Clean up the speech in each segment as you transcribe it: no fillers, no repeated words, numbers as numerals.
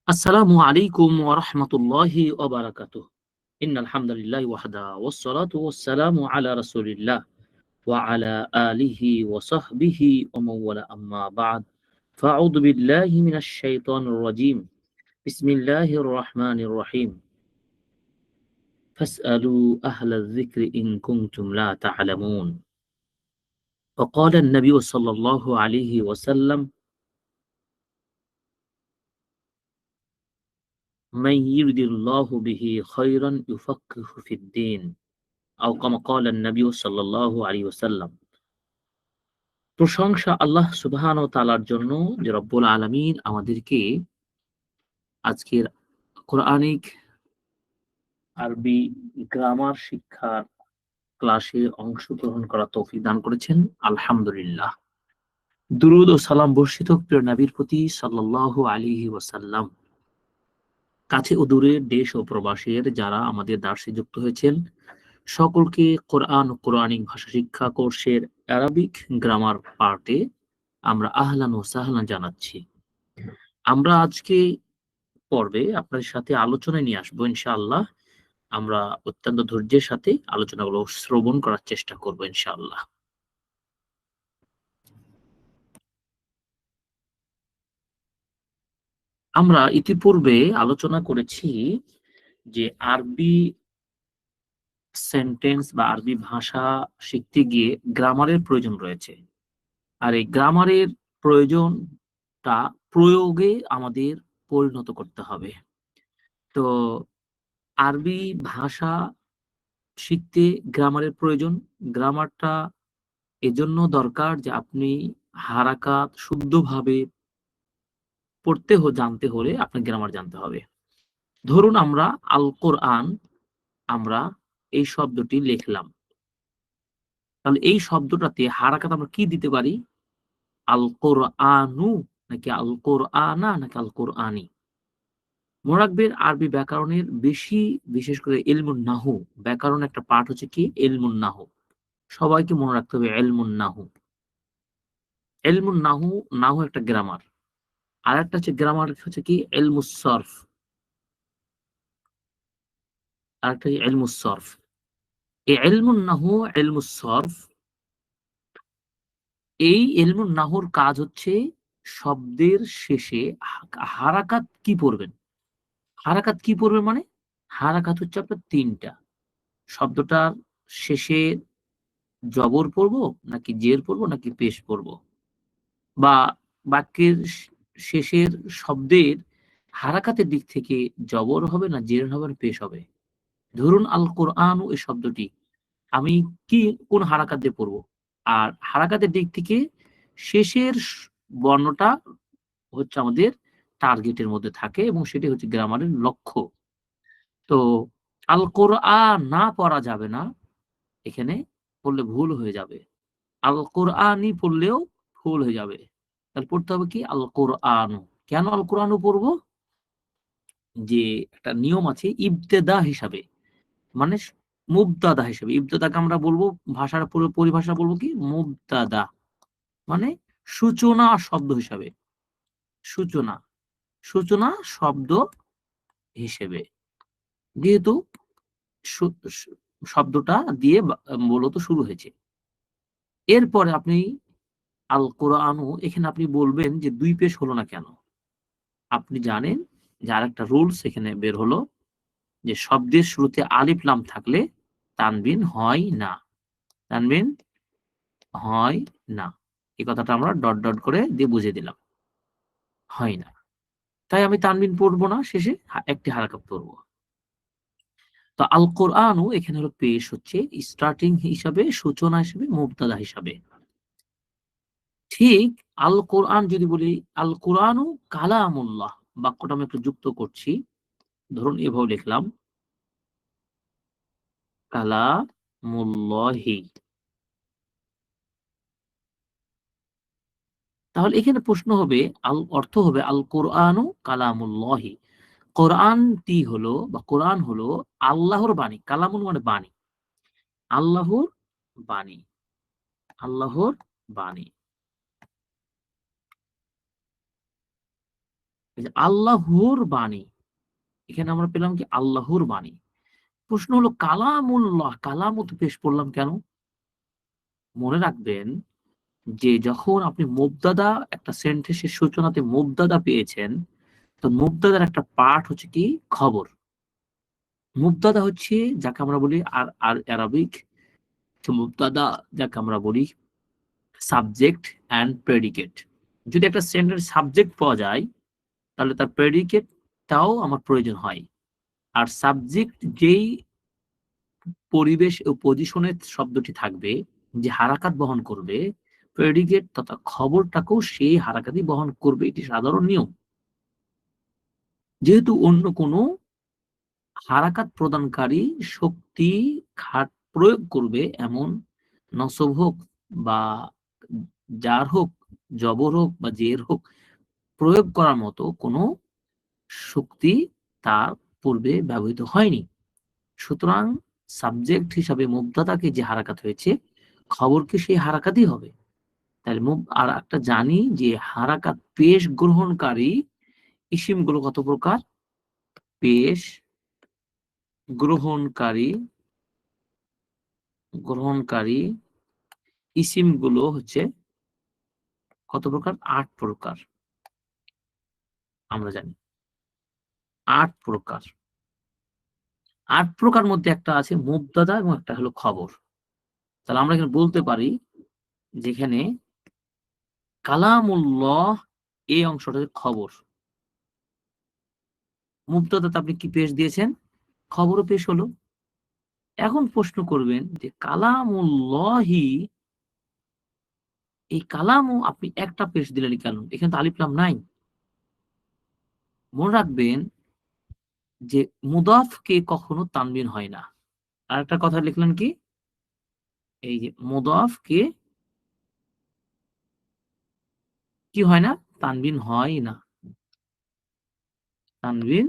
আসসালামু আলাইকুম ওয়া রাহমাতুল্লাহি ওয়া বারাকাতুহু। ইন্নাল হামদালিল্লাহি ওয়াহদা ওয়াস সালাতু ওয়াস সালামু আলা রাসূলিল্লাহ ওয়া আলা আলিহি ওয়া সাহবিহি ওয়া মান ওয়ালা আম্মা বা'দ। ফাআউযু বিল্লাহি মিনাশ শাইতানির রাজীম। বিসমিল্লাহির রহমানির রহিম। ফাসআলু আহলায যিকরি ইন কুনতুম লা তা'লামুন। ওয়া ক্বালা an-নাবিয়্যু সাল্লাল্লাহু আলাইহি ওয়াসাল্লাম মান ইউরিদিল্লাহু বিহি খায়রান ইউফাক্কিহু ফিদ-দীন। আও কামা ক্বালা an-নাবিয়্যু সাল্লাল্লাহু আলাইহি ওয়াসাল্লাম। প্রশংসা আল্লাহ সুবহানাহু ওয়া তাআলার জন্য যে রব্বুল আলামিন আমাদেরকে আজকের কোরআনিক আরবি গ্রামার শিক্ষার ক্লাসে অংশগ্রহণ করার তৌফিক দান করেছেন। আলহামদুলিল্লাহ। দুরূদ ও সালাম বর্ষিত হোক প্রিয় নবীর প্রতি সাল্লাল্লাহু আলাইহি ওয়াসাল্লাম। কাছে ও দূরের দেশ ও প্রবাসের যারা আমাদের দার্সে যুক্ত হয়েছেন সকলকে কোরআন ও কোরআনিক ভাষা শিক্ষা কোর্সের অ্যারাবিক গ্রামার পার্টে আমরা আহলান ও সাহলান জানাচ্ছি। আমরা আজকে পর্বে আপনাদের সাথে আলোচনায় নিয়ে আসবো ইনশাআল্লাহ। আমরা অত্যন্ত ধৈর্যের সাথে আলোচনাগুলো শ্রবণ করার চেষ্টা করব ইনশাআল্লাহ। আমরা ইতিপূর্বে আলোচনা করেছি যে আরবি সেন্টেন্স বা আরবি ভাষা শিখতে গিয়ে গ্রামারের প্রয়োজন রয়েছে। আর এই গ্রামারের প্রয়োজনটা প্রয়োগে আমাদের পরিণত করতে হবে। তো আরবি ভাষা শিখতে গ্রামারের প্রয়োজন। গ্রামারটা এজন্য দরকার যে আপনি হারাকাত শুদ্ধভাবে পড়তে জানতে হলে আপনার গ্রামার জানতে হবে। ধরুন আমরা আল কোরআন আমরা এই শব্দটি লিখলাম। তাহলে এই শব্দটাতে হারাকাত আমরা কি দিতে পারি? আল কোরআনু নাকি আল কোরআনা নাকি আল কোরআনি? মনে রাখবেন আরবি ব্যাকরণের বিশেষ করে ইলমুন নাহু ব্যাকরণ একটা পার্ট হচ্ছে কি ইলমুন নাহু। সবাইকে মনে রাখতে হবে ইলমুন নাহু। ইলমুন নাহু, নাহু একটা গ্রামার। আরেকটা হচ্ছে গ্রামার হচ্ছে কি ইলমুস সরফ। আরেকটা হচ্ছে ইলমুস সরফ। এই ইলমুন নাহু, ইলমুস সরফ এই ইলমুন নাহুর কাজ হচ্ছে শব্দের শেষে হারাকাত কি পড়বেন? হারাকাত কি পড়বেন মানে? হারাকাত হচ্ছে আপনার ৩ টা। শব্দটার শেষে জবর পড়বো নাকি জের পড়বো নাকি পেশ পড়বো? বা বাক্যের শেষের শব্দের হারাকাতের দিক থেকে জবর হবে না জের হবে না পেশ হবে? ধরুন আল কোরআনু এই শব্দটি আমি কোন হারাকাত দিয়ে পড়বো? আর হারাকাতের দিক থেকে শেষের বর্ণটা হচ্ছে আমাদের টার্গেটের মধ্যে থাকে এবং সেটি হচ্ছে গ্রামারের লক্ষ্য। তো আল কোরআন না পড়া যাবে না। এখানে পড়লে ভুল হয়ে যাবে। আল কোরআনি পড়লেও ভুল হয়ে যাবে। তাহলে পড়তে হবে কি আল কোরআনু। কেন আল কোরআনু পড়বো? যে একটা নিয়ম আছে ইবতেদা হিসাবে। মানে মুবতাদা হিসেবে। ইবতেদাকে আমরা বলবো ভাষার পুরো পরিভাষা বলবো কি মুবতাদা। মানে সূচনা শব্দ হিসাবে। সূচনা, সূচনা শব্দ হিসেবে। যেহেতু সু সু শব্দটা দিয়ে মূলত শুরু হয়েছে। এরপরে আপনি আল কোরআনু এখানে আপনি বলবেন যে ২ পেশ হলো না কেন? আপনি জানেন যে আরেকটা রুলস এখানে বের হলো যে শব্দের শুরুতে আলিফ লাম থাকলে তানবিন হয় না। তানবিন হয় না। এই কথাটা আমরা ডট করে দিয়ে বুঝিয়ে দিলাম। হয় না। তাই আমি তানবিন পড়ব না, শেষে একটি হারাকাত পড়ব। তো আল কোরআনু এখানে হলো পেশ হচ্ছে স্টার্টিং হিসাবে, সূচনা হিসাবে, মুবতাদা হিসাবে। ঠিক আল কোরআন যদি বলি আল কোরআনু কালামুল্লাহ বাক্যটা আমি একটু যুক্ত করছি। ধরুন এভাবে লিখলাম কালামুল্লাহি। তাহলে এখানে প্রশ্ন হবে অর্থ হবে আল কোরআনু কালামুল্লাহি। কোরআনটি হলো বা কোরআন হলো আল্লাহর বাণী। কালামুন মানে বাণী। আল্লাহর বাণী, আল্লাহর বাণী। আল্লাহর বাণী, এখানে আমরা পেলাম কি আল্লাহর বাণী। প্রশ্ন হলো কালামুল্লাহ, কালামত পেশ করলাম কেন? মনে রাখবেন যে যখন আপনি মুবতাদা, একটা সেন্টেন্সের সূচনাতে মুবতাদা পেয়েছেন, তো মুবতাদার একটা পার্ট হচ্ছে কি খবর। মুবতাদা হচ্ছে যাকে আমরা বলি আর আর অ্যারাবিক মুবতাদা, যাকে আমরা বলি সাবজেক্ট অ্যান্ড প্রেডিকেট। যদি একটা সেন্টেন্স সাবজেক্ট পাওয়া যায়, তাহলে তার প্রেডিকেটটাও আমার প্রয়োজন হয়। আর সাবজেক্ট যেই পরিবেশ ও পজিশনে শব্দটি থাকবে, যে হারাকাত বহন করবে, প্রেডিকেট তথা খবরটাকেও সেই হারাকাতই বহন করবে, এটি সাধারণ নিয়ম। যেহেতু অন্য কোনো হারাকাত প্রদানকারী শক্তি খাট প্রয়োগ করবে, এমন নসব হোক বা জার হোক, জবর হোক বা জের হোক, প্রয়োগ করার মতো কোনো শক্তি তার পূর্বে ব্যবহৃত হয়নি। সুতরাং সাবজেক্ট হিসাবে মুবতাদাকে যে হারাকাত হয়েছে, খবরকে সেই হারাকাতই হবে। তাহলে আর একটা জানি যে হারাকাত পেশ গ্রহণকারী ইসিমগুলো কত প্রকার? পেশ গ্রহণকারী গ্রহণকারী ইসিমগুলো হচ্ছে কত প্রকার? ৮ প্রকার। আমরা জানি ৮ প্রকার। ৮ প্রকার মধ্যে একটা আছে মুবতাদা এবং একটা হলো খবর। তাহলে আমরা এখানে বলতে পারি যেখানে কালামুল্লাহ এই অংশটা হচ্ছে খবর। মুবতাদাতে আপনি কি পেশ দিয়েছেন? খবরও পেশ হলো। এখন প্রশ্ন করবেন যে কালামুল্লাহি, এই কালামও আপনি একটা পেশ দিলেন কেন? এখানে তো আলিফ লাম নাই। মনে রাখবেন যে মুদাফকে কখনো তানবিন হয় না। আরেকটা কথা লিখলেন কি? এই যে মুদাফকে কি হয় না? তানবিন হয় না। তানবিন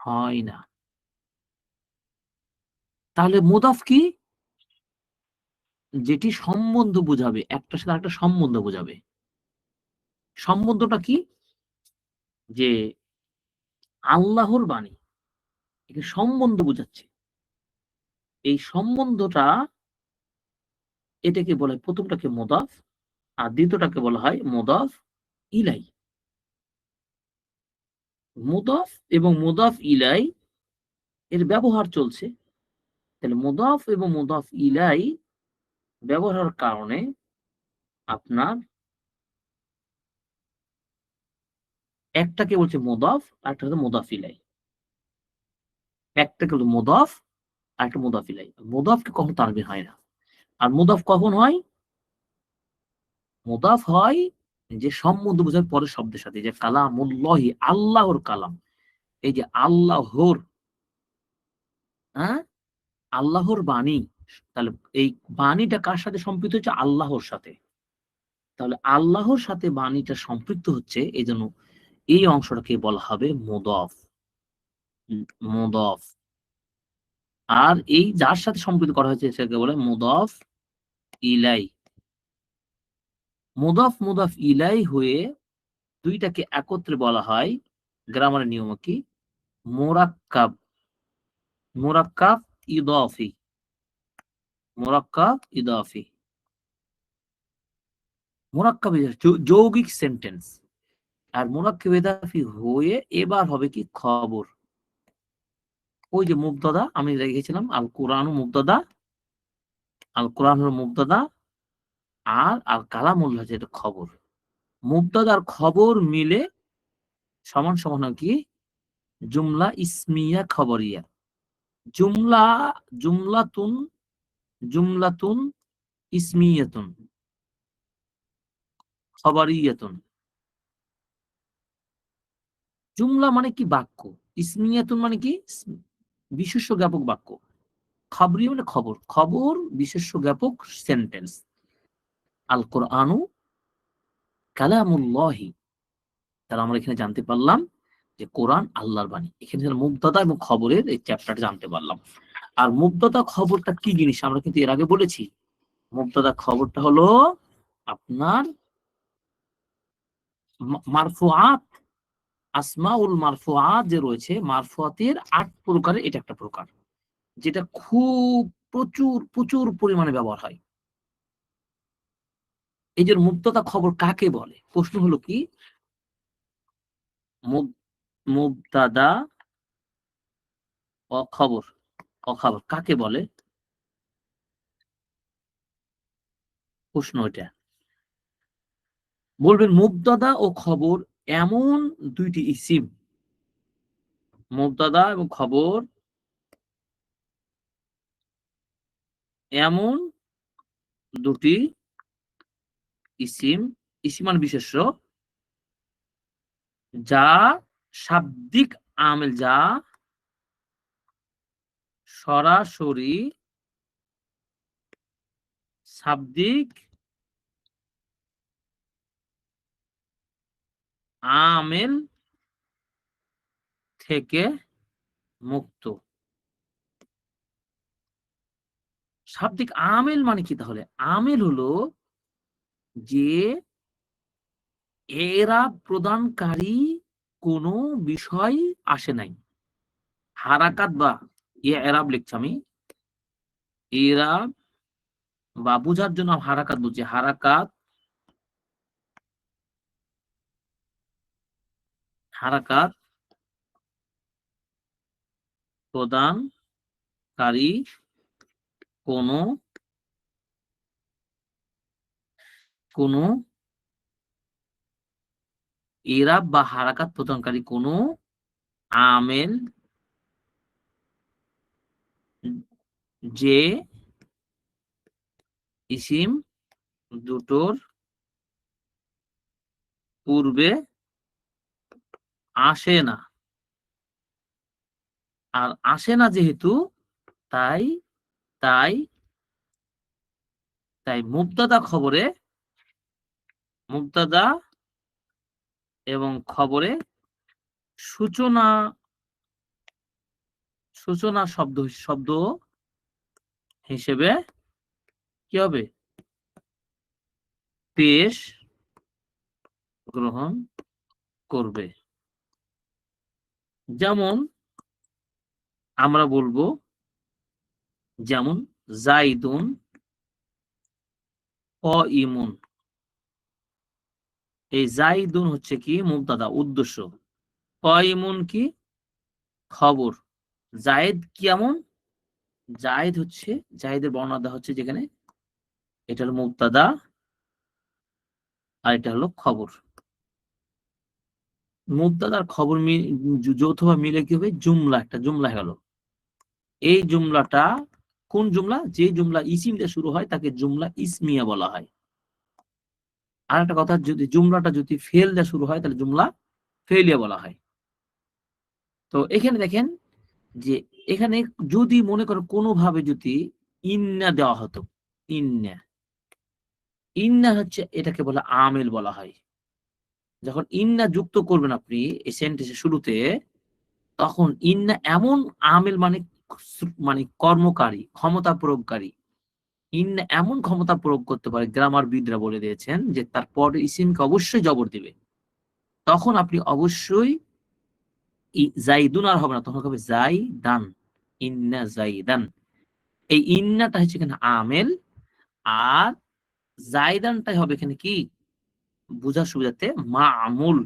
হয় না। তাহলে মুদাফ কি? যেটি সম্বন্ধ বোঝাবে, একটার সাথে আরেকটা সম্বন্ধ বোঝাবে। সম্বন্ধটা কি? যে আল্লাহর বাণী, একে সম্বন্ধ বোঝাচ্ছে। এই সম্বন্ধটা, এটাকে বলা হয়, প্রথমটাকে মুদাফ আর দ্বিতীয়টাকে বলা হয় মুদাফ ইলাই। মুদাফ এবং মুদাফ ইলাই এর ব্যবহার চলছে। তাহলে মুদাফ এবং মুদাফ ইলাই ব্যবহারের কারণে আপনার একটাকে বলছে মুদাফ, আরেকটা হচ্ছে মুদাফ ইলাই। একটাকে হলো মুদাফ, আরেকটা মুদাফ ইলাই। মুদাফকে কখনো তানবির হয় না। আর মুদাফ কখন হয়? মুদাফ হয় যে সম্বন্ধ বোঝায় পরের শব্দের সাথে, যে কালামুল্লাহি, আল্লাহর কালাম। এই যে আল্লাহর, হ্যাঁ, আল্লাহর বাণী। তাহলে এই বাণীটা কার সাথে সম্পৃক্ত হচ্ছে? আল্লাহর সাথে। তাহলে আল্লাহর সাথে বাণীটা সম্পৃক্ত হচ্ছে, এই জন্য এই অংশটাকে বলা হবে মুদাফ। মুদাফ। আর এই যার সাথে সম্পৃক্ত করা হয়েছে সেটাকে বলে মুদাফ ইলাই। মুদাফ মুদাফ ইলাই হয়ে দুইটাকে একত্রে বলা হয়, গ্রামারের নিয়ম কি, মুরাক্কাব। মুরাক্কাব ইদাফি। মুরাক্কাব ইদাফি। মুরাক্কাব যৌগিক সেন্টেন্স। আর মুরাক্কাব ইদাফি হয়ে এবার হবে কি খবর। ওই যে মুবতাদা আমি রেখেছিলাম, আল কোরআন মুবতাদা, আল কোরআন হলো মুবতাদা, আর আল কালামুল্লাহ যেটা খবর। মুবতাদা আর খবর মিলে সমান সমান হয় কি? জুমলা ইসমিয়া খবরিয়া। জুমলা, জুমলাতুন, জুমলাতুন ইসমিয়াতুন খবরিয়াতুন। জুমলা মানে কি? বাক্য। ইসমিয়াতুন মানে কি? বিশেষ্য জ্ঞাপক বাক্য। খবরি মানে খবর, খবর বিশেষ্য জ্ঞাপক সেন্টেন্স। আল কোরআনু কালামুল্লাহি। তাহলে আমরা এখানে জানতে পারলাম যে কোরআন আল্লাহর বাণী। এখানে মুবতাদা এবং খবরের এই চ্যাপ্টারটা জানতে পারলাম। আর মুবতাদা খবরটা কি জিনিস আমরা কিন্তু এর আগে বলেছি। মুবতাদা খবরটা হলো আপনার মারফুআত, আসমাউল মারফুআত যে রয়েছে, মারফুআতের ৮ প্রকারের এটা একটা প্রকার, যেটা খুব প্রচুর প্রচুর পরিমাণে ব্যবহার হয়। এই যে মুবতাদা খবর কাকে বলে? প্রশ্ন হলো কি, মুবতাদা ও খবর, কাকে বলে? প্রশ্ন এটা। বলবেন মুবতাদা ও খবর এমন দুইটি ইসিম, মুবতাদা এবং খবর এমন দুটি ইসিম, মানে বিশেষ্য, যা শাব্দিক আমেল, যা সরাসরি শাব্দিক আমেল থেকে মুক্ত। শাব্দিক আমেল মানে কি তাহলে? আমেল হলো যে এরা প্রদানকারী কোনো বিষয় আসে নাই। হারাকাত বা এরাব লিখছি আমি, এরাব বা বুঝার জন্য হারাকাত বুঝছি, হারাকাত, হারাকাত প্রদানকারী কোনো কোনো এরাব বা হারাকাত প্রদানকারী কোনো আমেল, যে ইসিম দুটোর পূর্বে আসে না। আর আসে না যেহেতু, তাই তাই তাই মুবতাদা খবরে, মুবতাদা এবং খবরে সূচনা, সূচনা শব্দ হিসেবে কি হবে? পেশ গ্রহণ করবে। যেমন আমরা বলবো, যেমন জাইদুন কাইমুন। এই জাইদুন হচ্ছে কি মুবতাদা, উদ্দেশ্য। কাইমুন কি? খবর। জায়েদ কেমন? জায়েদ হচ্ছে, জায়েদের বর্ণনা দেওয়া হচ্ছে যেখানে, এটা হলো মুবতাদা আর এটা হলো খবর। মুবতাদার খবর যৌথভাবে মিলে কি হবে? জুমলা, একটা জুমলা গেল। এই জুমলাটা কোন জুমলা? যে জুমলা ইসিম দিয়ে শুরু হয় তাকে জুমলা ইসমিয়া বলা হয়। আর একটা কথা, যদি জুমলাটা যদি ফেল দিয়ে শুরু হয় তাহলে জুমলা ফেলিয়া বলা হয়। তো এখানে দেখেন যে, এখানে যদি মনে করো কোনোভাবে যদি ইন্না দেওয়া হতো, ইন্না, ইন্না হচ্ছে এটাকে বলা আমেল বলা হয়। যখন ইন্না যুক্ত করবেন আপনি এই সেন্টেন্সের শুরুতে, তখন ইন্না এমন আমেল মানে, মানে কর্মকারী, ক্ষমতা প্রয়োগকারী। ইন্না এমন ক্ষমতা প্রয়োগ করতে পারে, গ্রামারবিদরা বলে দিয়েছেন যে তার পরে ইসিমকে অবশ্যই জবর দিবে। তখন আপনি অবশ্যই জাইদুন আর হবে না, তখন হবে জাইদান, ইন্না জাইদান। এই ইন্নাটা হচ্ছে এখানে আমেল, আর জাইদানটাই হবে এখানে কি, বুঝার সুবিধাতে মা আমুল।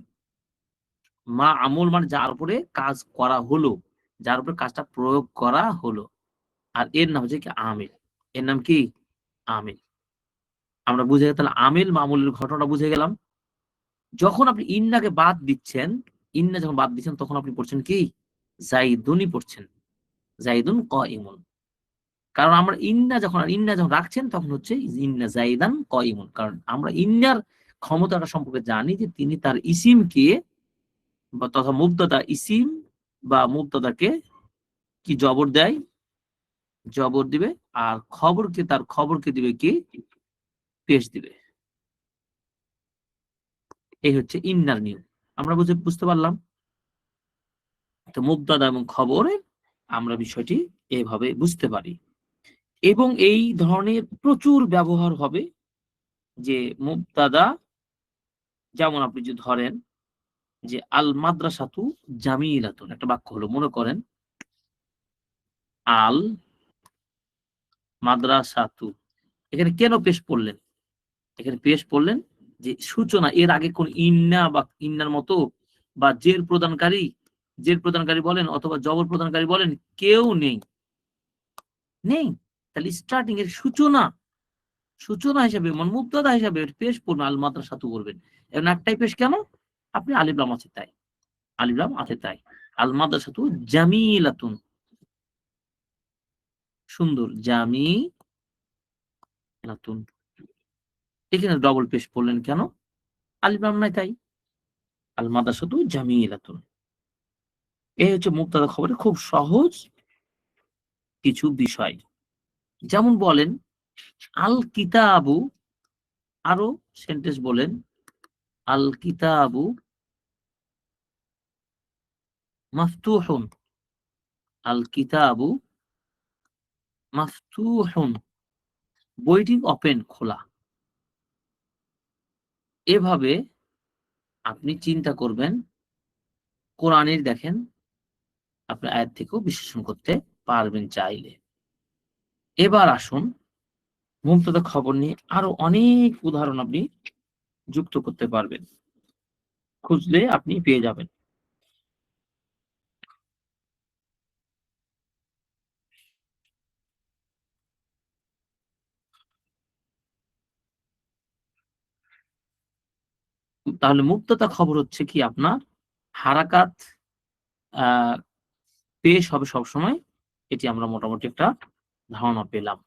মা আমুল মানে যার উপরে কাজ করা হলো, যার উপরে কাজটা প্রয়োগ করা হলো। আর এর নাম হচ্ছে কি আমিল, এর নাম কি আমিল। আমরা বুঝে গেলাম, তাহলে আমিল মামুলের ঘটনাটা বুঝে গেলাম। যখন আপনি ইন্নাকে বাদ দিচ্ছেন, ইন্না যখন বাদ দিচ্ছেন তখন আপনি পড়ছেন কি জাইদুনই পড়ছেন, জাইদুন কাইমুন। কারণ আমরা ইন্না যখন রাখছেন তখন হচ্ছে ইন্না জাইদান কাইমুন, কারণ আমরা ইন্নার ক্ষমতাটা সম্পর্কে জানি যে তিনি তার ইসিমকে বা তথা মুবতাদা ইসিম বা মুবতাদাকে কি জবর দেয়, জবর দিবে। আর খবরকে, তার খবরকে দিবে কি পেশ দিবে। এই হচ্ছে ইন্নার নিয়ম। আমরা বুঝতে পারলাম। তো মুবতাদা এবং খবরে আমরা বিষয়টি এভাবে বুঝতে পারি। এবং এই ধরনের প্রচুর ব্যবহার হবে, যে মুবতাদা যেমন আপনি যদি ধরেন যে আল মাদ্রাসাতু জামিলাতুন, একটা বাক্য হলো। মনে করেন আল মাদ্রাসাতু, এখানে কেন পেশ করলেন? এখানে পেশ করলেন যে সূচনা, এর আগে কোন ইন্না বা ইন্নার মতো বা জের প্রদানকারী বলেন অথবা জবর প্রদানকারী বলেন, কেউ নেই। নেই। তাহলে স্টার্টিং এর সূচনা হিসেবে মানে মুবতাদা হিসেবে পেশ করবেন আল মাদ্রাসাতু করবেন। এবং একটাই পেশ কেন? আপনি আলিফ লাম আছে তাই। আলিফ লাম আছে তাই। আল মাদ্রাসাতু জামিলাতুন, সুন্দর। জামিলাতুন। এখানে ডবল পেশ করলেন কেন? আলিফ লাম নাই তাই। আল মাদ্রাসাতু জামিলাতুন। এই হচ্ছে মুবতাদা খবরের খুব সহজ কিছু বিষয়। যেমন বলেন আল কিতাবু, আরো সেন্টেন্স বলেন আল কিতাবু মাফতুহুন, আল কিতাবু মাফতুহুন, বইটি ওপেন, খোলা। এভাবে আপনি চিন্তা করবেন, কোরআনের দেখেন আপনি আয়াত থেকেও বিশ্লেষণ করতে পারবেন চাইলে। এবার আসুন মুবতাদা খবর নিয়ে আরো অনেক উদাহরণ আপনি যুক্ত করতে পারবেন। খুঁজলে আপনি পেয়ে যাবেন। তাহলে মুবতাদা খবর হচ্ছে কি আপনার হারাকাত আ পেশ হবে সবসময়। এটি আমরা মোটামুটি একটা ধারণা পেলাম।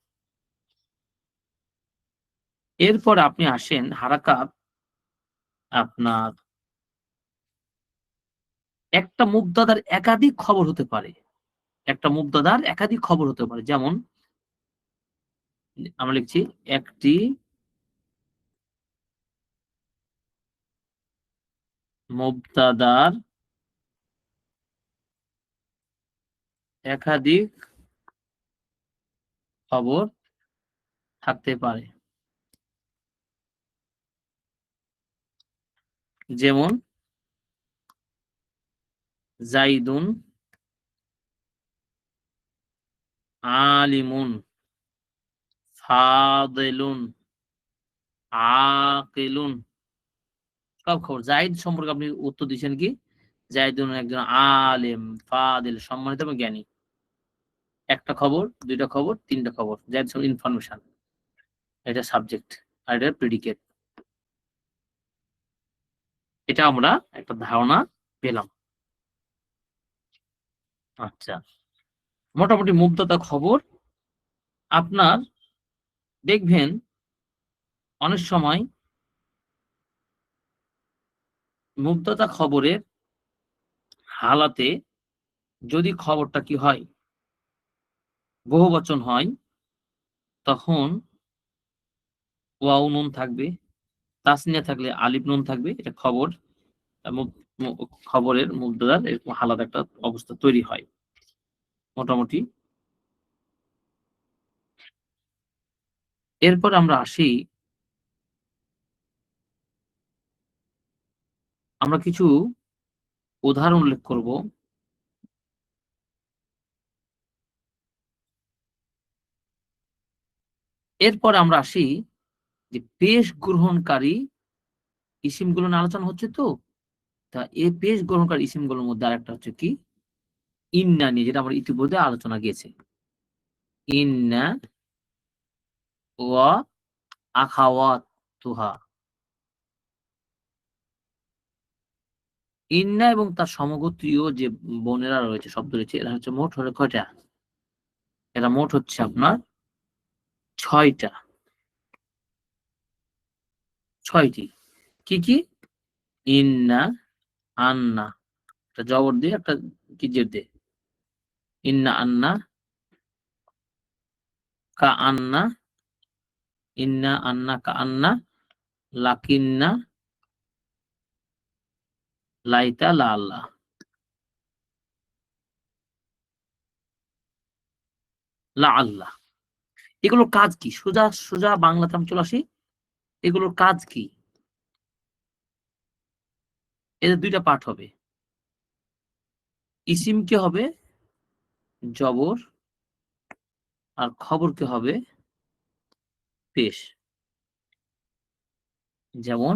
এরপর আপনি আসেন হারাকাত আপনার একটা মুবতাদার একাধিক খবর হতে পারে। একটা মুবতাদার একাধিক খবর হতে পারে। যেমন আমরা লিখছি একটি মুবতাদার একাধিক খবর থাকতে পারে। যেমন জাইদুন আলিমুন ফাদিলুন আকিলুন। সব খবর। জাইদ সম্পর্কে আপনি উত্তর দিচ্ছেন কি? জাইদুন একজন আলেম, ফাদিল সম্মানিত এবং জ্ঞানী। একটা খবর, ২ টা খবর, ৩ টা খবর। জাইদ ইনফরমেশন। এটা সাবজেক্ট আর এটা প্রেডিকেট। এটা আমরা একটা ধারণা পেলাম। আচ্ছা। মোটামুটি মুগ্ধতা খবর আপনার দেখবেন অনেক সময় মুগ্ধতা খবরের হালাতে যদি খবরটা কি হয় বহুবচন হয়, তখন ওয়াও নুন থাকবে, তাসনিয়া থাকলে আলিফ নুন থাকবে। এটা খবর মু মু খবরের মুগ্ধতার এরকম হালাত একটা অবস্থা তৈরি হয়। মোটামুটি এরপর আমরা আসি, আমরা কিছু উদাহরণ উল্লেখ করব। এরপর আমরা আসি যে পেশ গ্রহণকারী ইসিমগুলো নিয়ে আলোচনা হচ্ছে তো। তা এই পেশ গ্রহণকারী ইসিমগুলোর মধ্যে আরেকটা হচ্ছে কি ইন্না নিয়ে, যেটা আমরা ইতিমধ্যে আলোচনা গিয়েছে। ইন্না ওয়া আখাওয়াতুহা। ইন্না এবং তার সমগোত্রীয় যে বোনেরা রয়েছে, শব্দ রয়েছে, এরা হচ্ছে মোট হলো কয়টা? এরা মোট হচ্ছে আপনার ৬ টা। ৬ টি। কি, কি? ইন্না, আন্না। একটা জবর দিয়ে একটা কি জের দিয়ে। ইন্না আন্না, কাআন্না, ইন্না আন্না কাআন্না, লাকিন্না, লাইতা, লাআল্লাহ। লাআল্লাহ। এগুলোর কাজ কি? সোজা বাংলাতে আমি চলে আসি। এগুলোর কাজ কি? এদের দুইটা পার্ট হবে, ইসিমকে হবে জবর আর খবরকে হবে পেশ। যেমন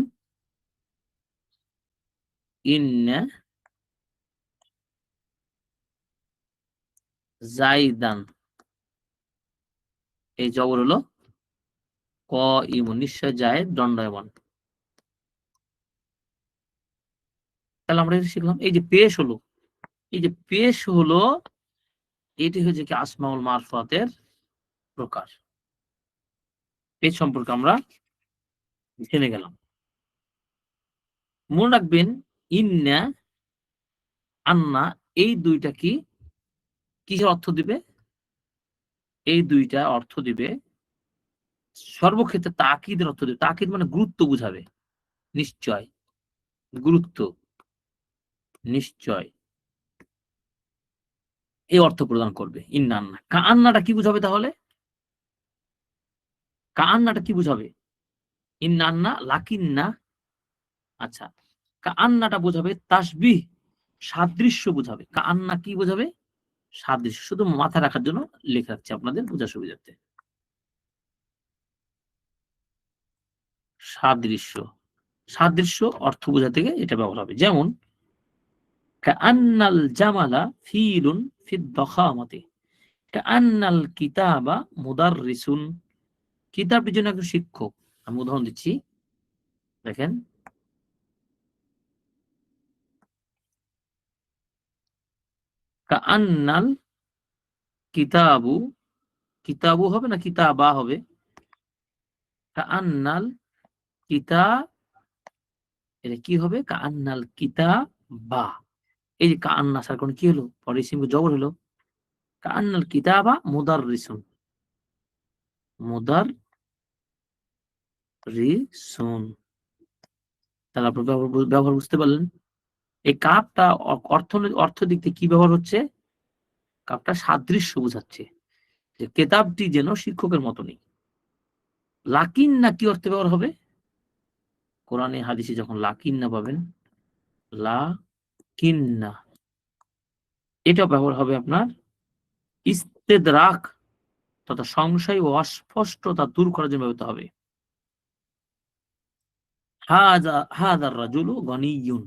ইন্না জাইদান, এই জবর হলো ক ইমন, নিশ্চয় জায়েদ দণ্ডায়মান। তাহলে আমরা এটা শিখলাম। এই যে পেশ হলো, এই যে পেশ হলো, এটি হচ্ছে কি আসমাউল মারফাতের প্রকার। পেশ সম্পর্কে আমরা জেনে গেলাম। মনে রাখবেন ইন্না, আন্না, এই দুইটা কি কিসের অর্থ দিবে? এই দুইটা অর্থ দিবে সর্বক্ষেত্রে তাকিদের অর্থ দিবে। তাকিদ মানে গুরুত্ব বুঝাবে, নিশ্চয়, গুরুত্ব, নিশ্চয়, এই অর্থ প্রদান করবে ইন্না আন্না। কান্নাটা কি বুঝাবে তাহলে? কান্নাটা কি বুঝাবে? ইন্না আন্না লাকিন্না, আচ্ছা, কান্নাটা বোঝাবে তাসবিহ, সাদৃশ্য বোঝাবে। কান্না কি বোঝাবে? সাদৃশ্য। শুধু মাথায় রাখার জন্য লিখে রাখছি আপনাদের বোঝার সুবিধার্থে। সাদৃশ্য, সাদৃশ্য অর্থ বোঝাতে গিয়ে এটা ব্যবহার হবে। যেমন কাআন্নাল জামালা ফিলুন ফিদ দখামাতি, কাআন্নাল কিতাবা মুদাররিসুন, কিতাবটির জন্য একজন শিক্ষক। আমি উদাহরণ দিচ্ছি, দেখেন কাআন্নাল কিতাবু, কিতাবু হবে না কিতাবা হবে? কাআন্নাল কিতা, এটা কি হবে? কাআন্নাল কিতাবা। এই যে কাআন্না আসার কারণে কি হলো? পরে ইসিমকে জবর হলো। কাআন্নাল কিতাবা মুদাররিসুন, মুদাররিসুন। তাহলে আপনার ব্যবহার বুঝতে পারলেন। এই কাপটা অর্থ দিক থেকে কি ব্যবহার হচ্ছে? কাপটা সাদৃশ্য বোঝাচ্ছে, যে কেতাবটি যেন শিক্ষকের মতো নেই। লাকিন্না কি অর্থে ব্যবহার হবে? কোরআনে হাদিসে যখন লাকিন্না পাবেন, লাকিন্না, এটা ব্যবহার হবে আপনার ইস্তেদরাক তথা সংশয় ও অস্পষ্টতা দূর করার জন্য ব্যবহৃত হবে। হাযার রাজুলু গনিয়্যুন,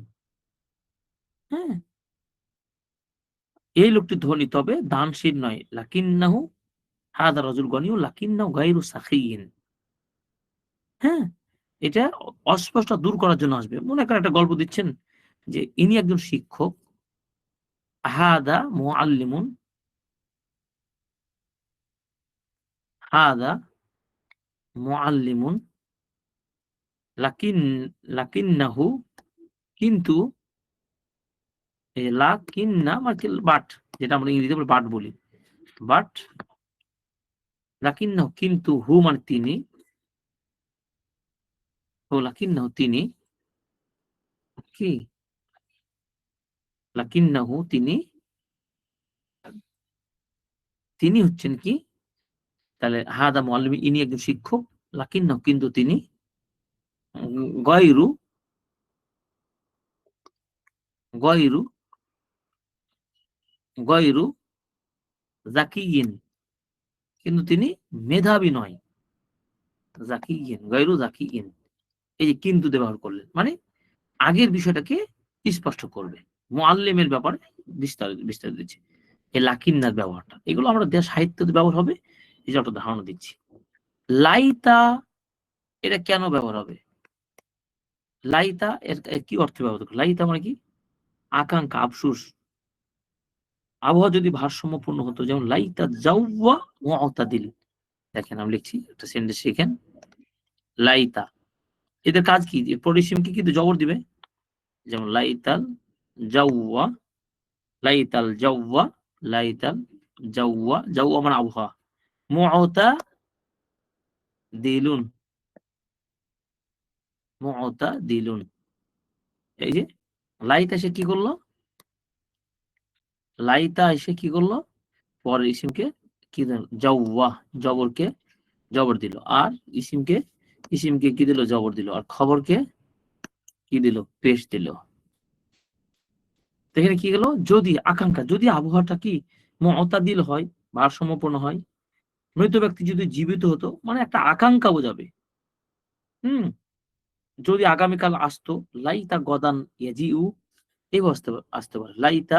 হ্যাঁ, এই লোকটি ধনী তবে দানশীল নয়। লাকিন্নাহু হাযার রাজুল গনিয়্যুন লাকিন্নাহু গায়রু সাখিয়্যিন, হ্যাঁ, এটা অস্পষ্টতা দূর করার জন্য আসবে। মনে করেন একটা গল্প দিচ্ছেন যে ইনি একজন শিক্ষক, হাদা মুআল্লিমুন, হাদা মুআল্লিমুন লাকিন, লাকিন্নাহু, কিন্তু, এই লাকিন্না মানে বাট, যেটা আমরা ইংরেজিতে বাট বলি, বাট লাকিন্নাহু কিন্তু, হু মানে তিনি, ও লাকিন্নাহু তিনি, কি লাকিন্নাহু তিনি, তিনি হচ্ছেন কি? তাহলে হাদা মুআল্লিম, ইনি একজন শিক্ষক, লাকিন্নাহু কিন্তু তিনি, গয়রু, গয়রু, গয়রু যাকিয়িন, কিন্তু তিনি মেধাবী নয়। যাকিয়িন, গয়রু যাকিয়িন, এই যে কিন্তু ব্যবহার করলেন মানে আগের বিষয়টাকে স্পষ্ট করবে। মুআল্লিমের ব্যাপারে বিস্তারিত বিস্তারিত দিচ্ছে। এই লাকিন্নার ব্যবহারটা, এগুলো আমরা সাহিত্যে ব্যবহার হবে, এই যে একটা ধারণা দিচ্ছি। লাইতা, এটা কেন ব্যবহার হবে? লাইতা এর কি অর্থে ব্যবহার করে? লাইতা মানে কি? আকাঙ্ক্ষা, আফসোস। আবহাওয়া যদি ভারসাম্যপূর্ণ হতো, যেমন লাইতা জাওয়া মুআতাদিল। দেখেন আমি লিখছি, একটা সেন্টেন্স শিখেন। লাইতা, এদের কাজ কি? পরিসীমকে কিন্তু জবর দিবে। যেমন লাইতাল জাওয়া, লাইতাল জাওয়া, লাইতাল জাওয়া, জাওয়া মানে আবহাওয়া, মুআতাদিলুন, মুআতাদিলুন। এই যে লাইতা এসে কি করলো? লাইতা এসে কি করলো? পরের ইসিমকে কি দিল? জাওয়া, জবরকে জবর দিল। আর ইসিমকে কি দিল? জবর দিল। আর খবরকে কি দিল? পেশ দিল। এখানে কি গেল, যদি আকাঙ্ক্ষা, যদি আবহাওয়াটা কি মুতাদিল হয়, ভারসাম্যপূর্ণ হয়, মৃত ব্যক্তি যদি জীবিত হতো, মানে একটা আকাঙ্ক্ষা বোঝাবে। হুম? যদি আগামীকাল আসতো, লাইতা গদান ইয়াজিউ, এভাবে আসতে পারে। লাইতা,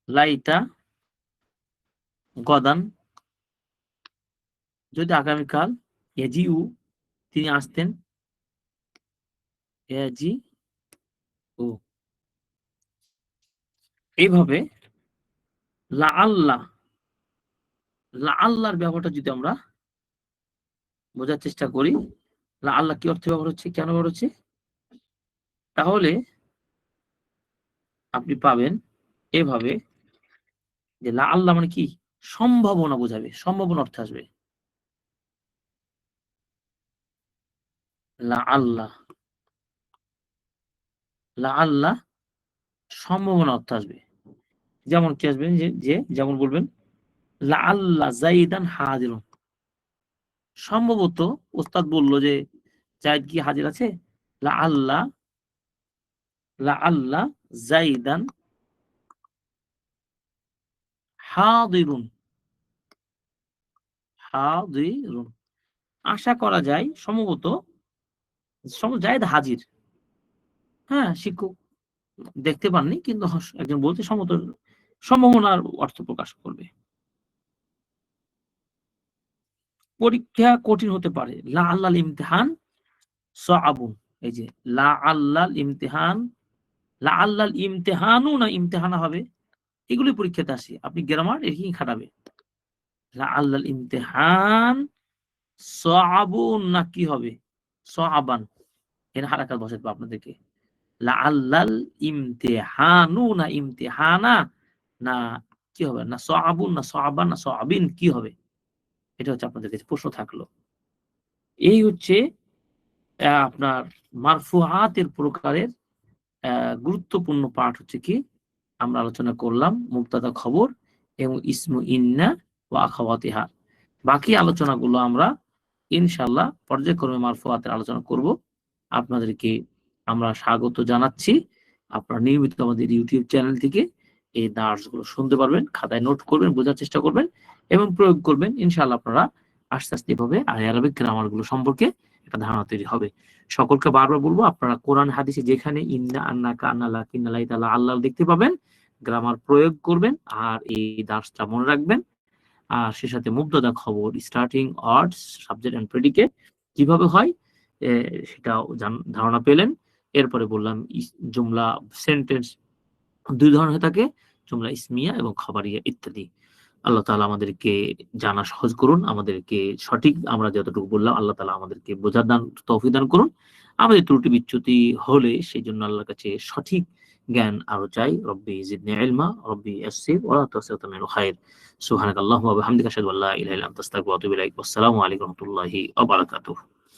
লাইতা গদান, যদি আগামীকাল ইয়াজিউ, তিনি আসতেন। ইয়াজিউ, এইভাবে লাআল্লাহ, লাআল্লাহর ব্যবহারটা যদি আমরা বোঝার চেষ্টা করি, লাআল্লাহ কি অর্থে ব্যবহার হচ্ছে, কেন ব্যবহার হচ্ছে? তাহলে আপনি পাবেন এভাবে যে লাআল্লাহ মানে কি? সম্ভাবনা বোঝাবে, সম্ভাবনা অর্থে আসবে। লাআল্লাহ, লাআল্লাহ সম্ভাবনা অর্থে আসবে। যেমন কি আসবে, যেমন বলবেন লাআল্লাহ যাইদান হাজিরুন। সম্ভবত ওস্তাদ বলল যে যায়েদ কি হাজির আছে? লাআল্লাহ, লাআল্লাহ যাইদান হাদিরুন, হাদিরুন। আশা করা যায় সম্ভবত জায়েদ হাজির। হ্যাঁ, শিক্ষক দেখতে পাননি, কিন্তু একজন বলছে সম্ভবত, সম্ভাবনার অর্থ প্রকাশ করবে। পরীক্ষা কঠিন হতে পারে। লা আল্লাল ইমতিহান সআবুন। এই যে লা আল্লাল ইমতিহান, লা আল্লাল ইমতিহানু না ইমতিহানা হবে। এগুলি পরীক্ষাতে আসে। আপনি গ্রামার এখানেই খাটাবে। লা আল্লাল ইমতিহান সআবুন না কি হবে? সআবান। এখানে হারাকাত বসাতে হবে আপনাদেরকে। লা আল্লাল ইমতিহানু না ইমতিহানা না কি হবে? না সআবুন না সআবান না সআবিন কি হবে? এটা হচ্ছে আপনাদের কাছে প্রশ্ন থাকলো। এই হচ্ছে আপনার মারফুআতের প্রকারের গুরুত্বপূর্ণ পাঠ হচ্ছে কি আমরা আলোচনা করলাম মুবতাদা খবর এবং ইসমু ইন্না ওয়া আখাওয়াতিহা। বাকি আলোচনাগুলো আমরা ইনশাআল্লাহ পর্যায়ক্রমে মারফুআতের আলোচনা করব। আপনাদেরকে আমরা স্বাগত জানাচ্ছি। আপনারা নিয়মিত আমাদের ইউটিউব চ্যানেল থেকে এই দার্সগুলো শুনতে পারবেন, খাতায় নোট করবেন, বোঝার চেষ্টা করবেন এবং প্রয়োগ করবেন। ইনশাআল্লাহ আপনারা আস্তে, আস্তে এভাবে আরবিক গ্রামার গুলো সম্পর্কে একটা ধারণা তৈরি হবে। সকলকে বারবার বলব, আপনারা কোরআন হাদিসে যেখানে ইন্না, আন্নাকা, আন্না, লাকিন্না, লাইতা, আল্লাহ দেখতে পাবেন, গ্রামার প্রয়োগ করবেন আর এই দার্সটা মনে রাখবেন। আর সে সাথে মুবতাদা খবর, starting words, subject and predicate কিভাবে হয় সেটাও ধারণা পেলেন। এরপরে বললাম জুমলা, সেন্টেন্স ২ ধরনের হয়ে থাকে, জুমলা ইসমিয়া এবং খাবারিয়া ইত্যাদি। আল্লাহ তাআলা আমাদেরকে জানা সহজ করুন, আমাদেরকে সঠিক আমরা যতটুকু বললাম আল্লাহ তাআলা আমাদেরকে বোঝার তৌফিক দান করুন। আমাদের ত্রুটি বিচ্যুতি হলে সেজন্য আল্লাহর কাছে সঠিক জ্ঞান আরো চাই। রব্বি জিদনি ইলমা, রব্বি ইয়াসসির ওয়া লা তু'সির মিনাল খায়র। সুবহানাকাল্লাহুম্মা ওয়া বিহামদিকা আশহাদু আল্লা ইলাহা ইল্লা আনতা আস্তাগফিরুকা ওয়া আতুবু ইলাইক। ওয়াসসালামু আলাইকুম ওয়া রাহমাতুল্লাহি ওয়া বারাকাতুহু।